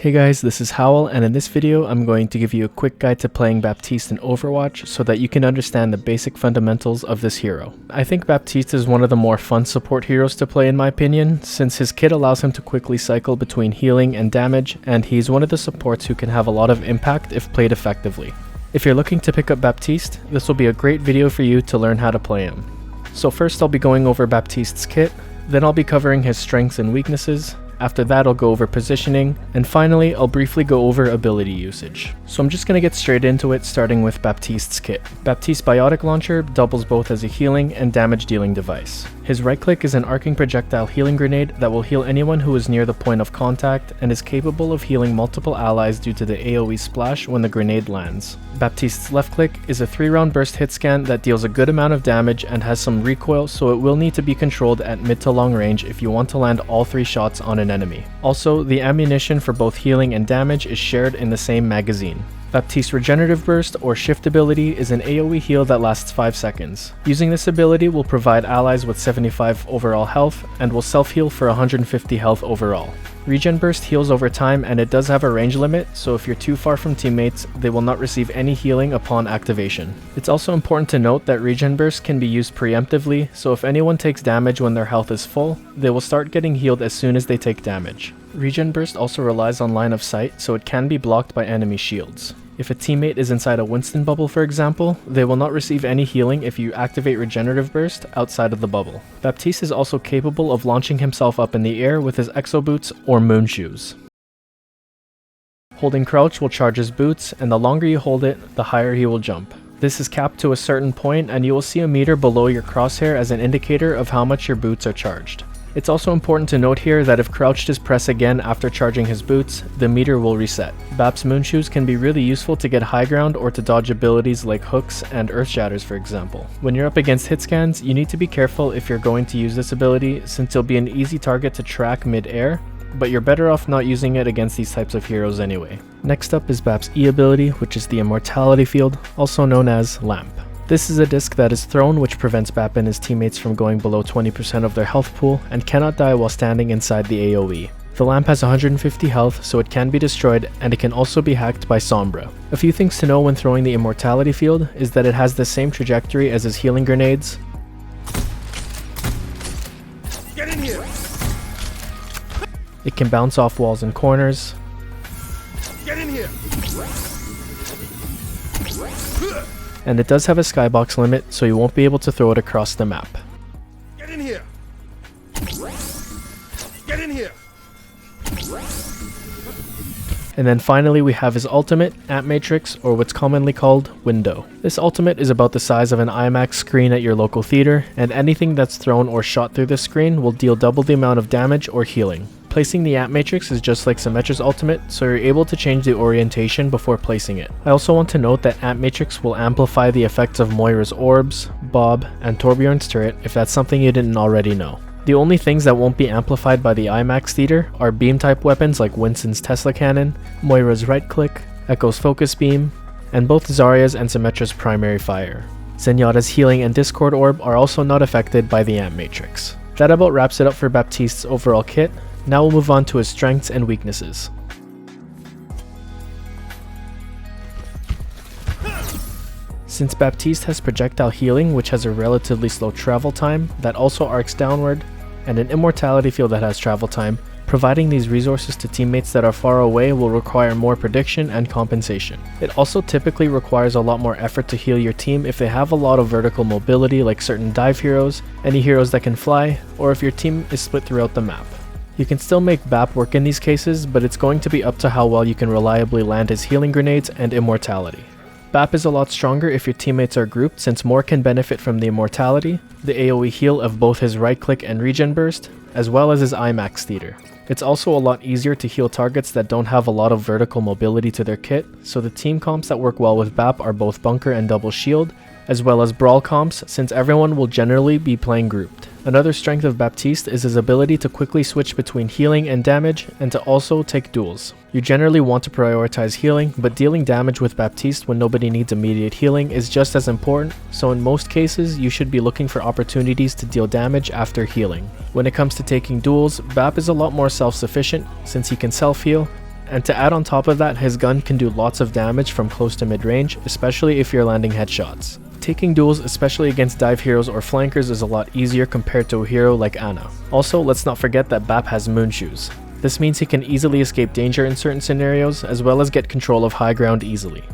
Hey guys, this is Howell, and in this video I'm going to give you a quick guide to playing Baptiste in Overwatch so that you can understand the basic fundamentals of this hero. I think Baptiste is one of the more fun support heroes to play in my opinion, since his kit allows him to quickly cycle between healing and damage, and he's one of the supports who can have a lot of impact if played effectively. If you're looking to pick up Baptiste, this will be a great video for you to learn how to play him. So first I'll be going over Baptiste's kit, then I'll be covering his strengths and weaknesses. After that I'll go over positioning, and finally I'll briefly go over ability usage. So I'm just going to get straight into it, starting with Baptiste's kit. Baptiste's Biotic Launcher doubles both as a healing and damage dealing device. His right click is an arcing projectile healing grenade that will heal anyone who is near the point of contact and is capable of healing multiple allies due to the AoE splash when the grenade lands. Baptiste's left click is a 3-round burst hit scan that deals a good amount of damage and has some recoil, so it will need to be controlled at mid to long range if you want to land all 3 shots on an enemy. Also, the ammunition for both healing and damage is shared in the same magazine. Baptiste's Regenerative Burst or Shift ability is an AoE heal that lasts 5 seconds. Using this ability will provide allies with 75 overall health and will self-heal for 150 health overall. Regen Burst heals over time, and it does have a range limit, so if you're too far from teammates, they will not receive any healing upon activation. It's also important to note that Regen Burst can be used preemptively, so if anyone takes damage when their health is full, they will start getting healed as soon as they take damage. Regen Burst also relies on line of sight, so it can be blocked by enemy shields. If a teammate is inside a Winston bubble, for example, they will not receive any healing if you activate Regenerative Burst outside of the bubble. Baptiste is also capable of launching himself up in the air with his Exo Boots or Moon Shoes. Holding crouch will charge his boots, and the longer you hold it, the higher he will jump. This is capped to a certain point, and you will see a meter below your crosshair as an indicator of how much your boots are charged. It's also important to note here that if crouched is pressed again after charging his boots, the meter will reset. Bap's Moonshoes can be really useful to get high ground or to dodge abilities like hooks and earth shatters, for example. When you're up against hit scans, you need to be careful if you're going to use this ability, since it'll be an easy target to track mid-air, but you're better off not using it against these types of heroes anyway. Next up is Bap's E ability, which is the Immortality Field, also known as Lamp. This is a disc that is thrown which prevents Bap and his teammates from going below 20% of their health pool and cannot die while standing inside the AoE. The lamp has 150 health, so it can be destroyed, and it can also be hacked by Sombra. A few things to know when throwing the Immortality Field is that it has the same trajectory as his healing grenades. Get in here. It can bounce off walls and corners. Get in here. And it does have a skybox limit, so you won't be able to throw it across the map. Get in here. Get in here. And then finally we have his ultimate, Ant Matrix, or what's commonly called Window. This ultimate is about the size of an IMAX screen at your local theater, and anything that's thrown or shot through this screen will deal double the amount of damage or healing. Placing the Ant Matrix is just like Symmetra's ultimate, so you're able to change the orientation before placing it. I also want to note that Ant Matrix will amplify the effects of Moira's orbs, Bob, and Torbjorn's turret if that's something you didn't already know. The only things that won't be amplified by the IMAX theater are beam type weapons like Winston's Tesla Cannon, Moira's right click, Echo's Focus Beam, and both Zarya's and Symmetra's primary fire. Zenyatta's healing and Discord orb are also not affected by the Ant Matrix. That about wraps it up for Baptiste's overall kit. Now we'll move on to his strengths and weaknesses. Since Baptiste has projectile healing, which has a relatively slow travel time that also arcs downward, and an immortality field that has travel time, providing these resources to teammates that are far away will require more prediction and compensation. It also typically requires a lot more effort to heal your team if they have a lot of vertical mobility like certain dive heroes, any heroes that can fly, or if your team is split throughout the map. You can still make Bap work in these cases, but it's going to be up to how well you can reliably land his healing grenades and immortality. Bap is a lot stronger if your teammates are grouped, since more can benefit from the immortality, the AoE heal of both his right click and regen burst, as well as his IMAX theater. It's also a lot easier to heal targets that don't have a lot of vertical mobility to their kit, so the team comps that work well with Bap are both bunker and double shield, as well as brawl comps, since everyone will generally be playing grouped. Another strength of Baptiste is his ability to quickly switch between healing and damage, and to also take duels. You generally want to prioritize healing, but dealing damage with Baptiste when nobody needs immediate healing is just as important, so in most cases you should be looking for opportunities to deal damage after healing. When it comes to taking duels, Bap is a lot more self-sufficient, since he can self-heal, and to add on top of that, his gun can do lots of damage from close to mid-range, especially if you're landing headshots. Taking duels, especially against dive heroes or flankers, is a lot easier compared to a hero like Ana. Also, let's not forget that Bap has moon shoes. This means he can easily escape danger in certain scenarios, as well as get control of high ground easily.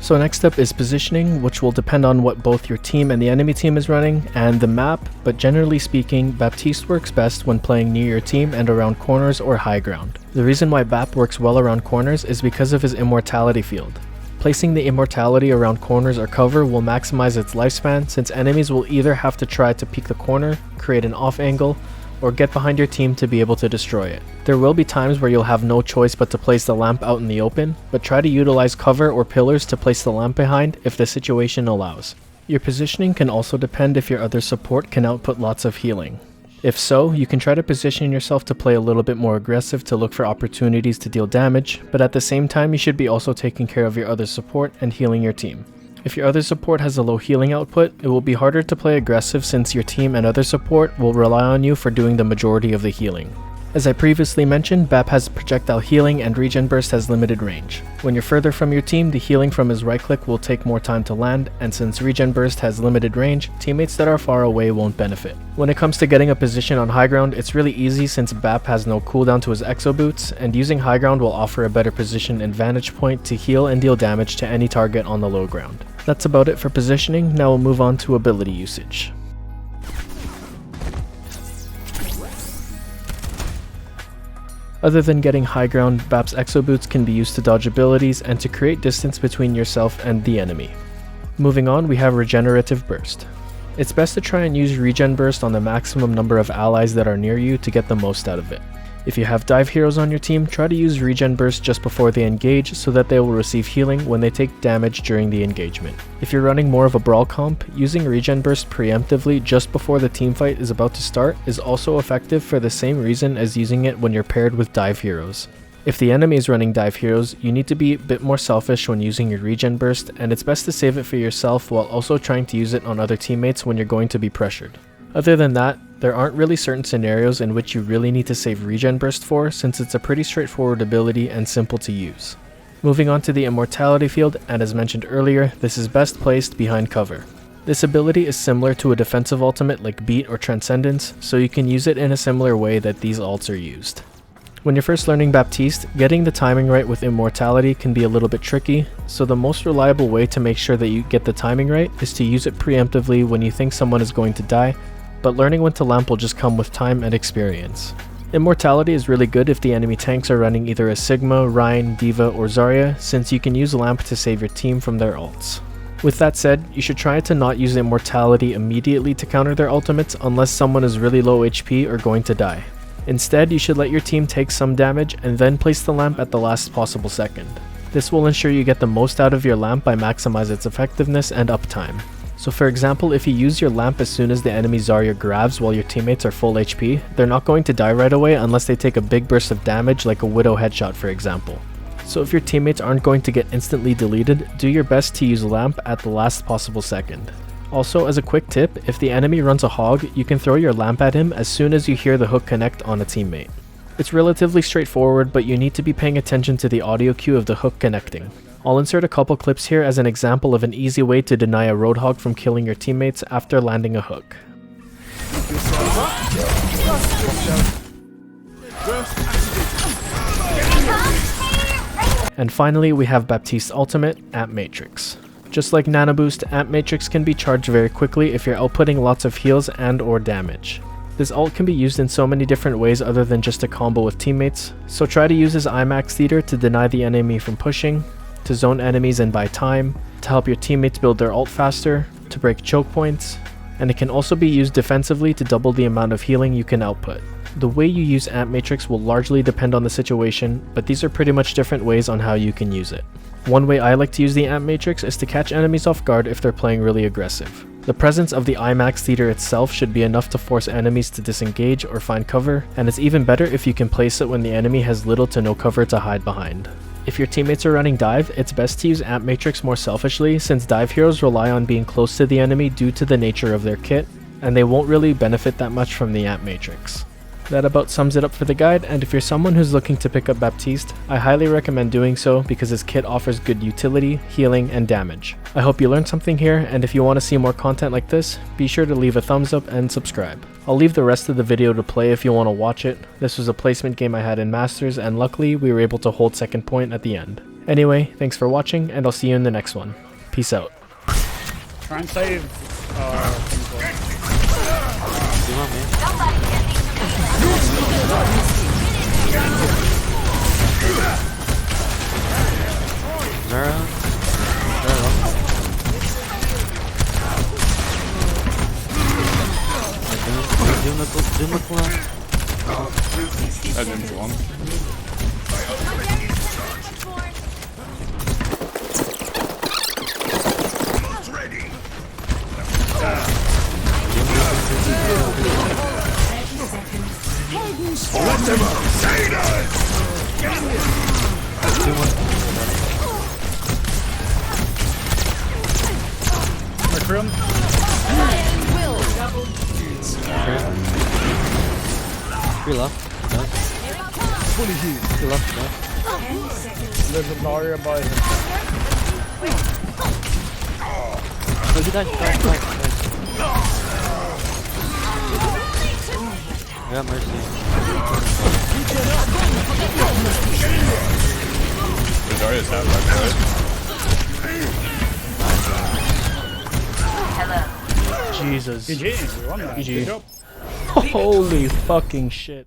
So next up is positioning, which will depend on what both your team and the enemy team is running, and the map, but generally speaking, Baptiste works best when playing near your team and around corners or high ground. The reason why Bap works well around corners is because of his immortality field. Placing the immortality around corners or cover will maximize its lifespan, since enemies will either have to try to peek the corner, create an off angle, or get behind your team to be able to destroy it. There will be times where you'll have no choice but to place the lamp out in the open, but try to utilize cover or pillars to place the lamp behind if the situation allows. Your positioning can also depend if your other support can output lots of healing. If so, you can try to position yourself to play a little bit more aggressive to look for opportunities to deal damage, but at the same time you should be also taking care of your other support and healing your team. If your other support has a low healing output, it will be harder to play aggressive since your team and other support will rely on you for doing the majority of the healing. As I previously mentioned, Bap has projectile healing and regen burst has limited range. When you're further from your team, the healing from his right click will take more time to land, and since regen burst has limited range, teammates that are far away won't benefit. When it comes to getting a position on high ground, it's really easy since Bap has no cooldown to his exo boots, and using high ground will offer a better position and vantage point to heal and deal damage to any target on the low ground. That's about it for positioning. Now we'll move on to ability usage. Other than getting high ground, Bap's exo boots can be used to dodge abilities and to create distance between yourself and the enemy. Moving on, we have regenerative burst. It's best to try and use regen burst on the maximum number of allies that are near you to get the most out of it. If you have dive heroes on your team, try to use regen burst just before they engage so that they will receive healing when they take damage during the engagement. If you're running more of a brawl comp, using regen burst preemptively just before the teamfight is about to start is also effective for the same reason as using it when you're paired with dive heroes. If the enemy is running dive heroes, you need to be a bit more selfish when using your regen burst, and it's best to save it for yourself while also trying to use it on other teammates when you're going to be pressured. Other than that, there aren't really certain scenarios in which you really need to save regen burst for, since it's a pretty straightforward ability and simple to use. Moving on to the immortality field, and as mentioned earlier, this is best placed behind cover. This ability is similar to a defensive ultimate like Beat or Transcendence, so you can use it in a similar way that these ults are used. When you're first learning Baptiste, getting the timing right with immortality can be a little bit tricky, so the most reliable way to make sure that you get the timing right is to use it preemptively when you think someone is going to die, but learning when to lamp will just come with time and experience. Immortality is really good if the enemy tanks are running either a Sigma, Rein, D.Va, or Zarya, since you can use lamp to save your team from their ults. With that said, you should try to not use immortality immediately to counter their ultimates unless someone is really low HP or going to die. Instead, you should let your team take some damage and then place the lamp at the last possible second. This will ensure you get the most out of your lamp by maximize its effectiveness and uptime. So for example, if you use your lamp as soon as the enemy Zarya grabs while your teammates are full HP, they're not going to die right away unless they take a big burst of damage like a Widow headshot for example. So if your teammates aren't going to get instantly deleted, do your best to use lamp at the last possible second. Also, as a quick tip, if the enemy runs a hog, you can throw your lamp at him as soon as you hear the hook connect on a teammate. It's relatively straightforward, but you need to be paying attention to the audio cue of the hook connecting. I'll insert a couple clips here as an example of an easy way to deny a Roadhog from killing your teammates after landing a hook. And finally, we have Baptiste Ultimate, Amp Matrix. Just like Nano Boost, Amp Matrix can be charged very quickly if you're outputting lots of heals and or damage. This ult can be used in so many different ways other than just a combo with teammates, so try to use his IMAX theater to deny the enemy from pushing, to zone enemies and buy time, to help your teammates build their ult faster, to break choke points, and it can also be used defensively to double the amount of healing you can output. The way you use Amp Matrix will largely depend on the situation, but these are pretty much different ways on how you can use it. One way I like to use the Amp Matrix is to catch enemies off guard if they're playing really aggressive. The presence of the IMAX theater itself should be enough to force enemies to disengage or find cover, and it's even better if you can place it when the enemy has little to no cover to hide behind. If your teammates are running dive, it's best to use Amp Matrix more selfishly since dive heroes rely on being close to the enemy due to the nature of their kit, and they won't really benefit that much from the Amp Matrix. That about sums it up for the guide, and if you're someone who's looking to pick up Baptiste, I highly recommend doing so because his kit offers good utility, healing, and damage. I hope you learned something here, and if you want to see more content like this, be sure to leave a thumbs up and subscribe. I'll leave the rest of the video to play if you want to watch it. This was a placement game I had in Masters, and luckily we were able to hold second point at the end. Anyway, thanks for watching, and I'll see you in the next one. Peace out. Try and save. That didn't go on. Let them outside us! Room. Three left. Fully healed. Three left. There's a barrier by him. No, he died. I got mercy. The Darius have that, right? Jesus. GG, we won that. GG. Good job. Holy fucking shit.